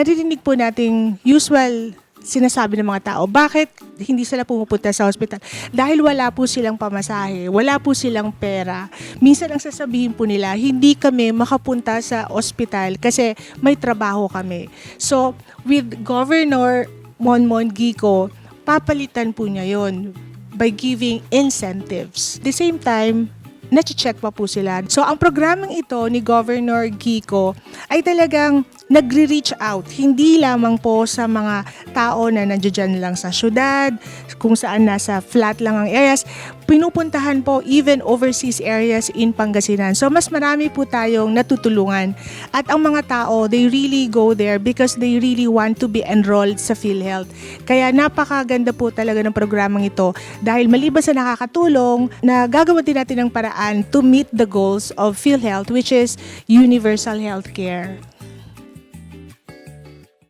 naririnig po nating usual sinasabi ng mga tao, bakit hindi sila pumupunta sa hospital? Dahil wala po silang pamasahe, wala po silang pera. Minsan ang sasabihin po nila, hindi kami makapunta sa hospital kasi may trabaho kami. So, with Governor Monmon Gico, papalitan po niya yon by giving incentives. At the same time, nache-check pa po sila. So, ang programang ito ni Governor Gico ay talagang nagre-reach out. Hindi lamang po sa mga tao na nandiyan lang sa syudad, kung saan nasa flat lang ang areas. Pinupuntahan po even overseas areas in Pangasinan. So, mas marami po tayong natutulungan. At ang mga tao, they really go there because they really want to be enrolled sa PhilHealth. Kaya napakaganda po talaga ng programang ito dahil maliban sa nakakatulong, na gagawin din natin ng paraan to meet the goals of PhilHealth, which is universal healthcare.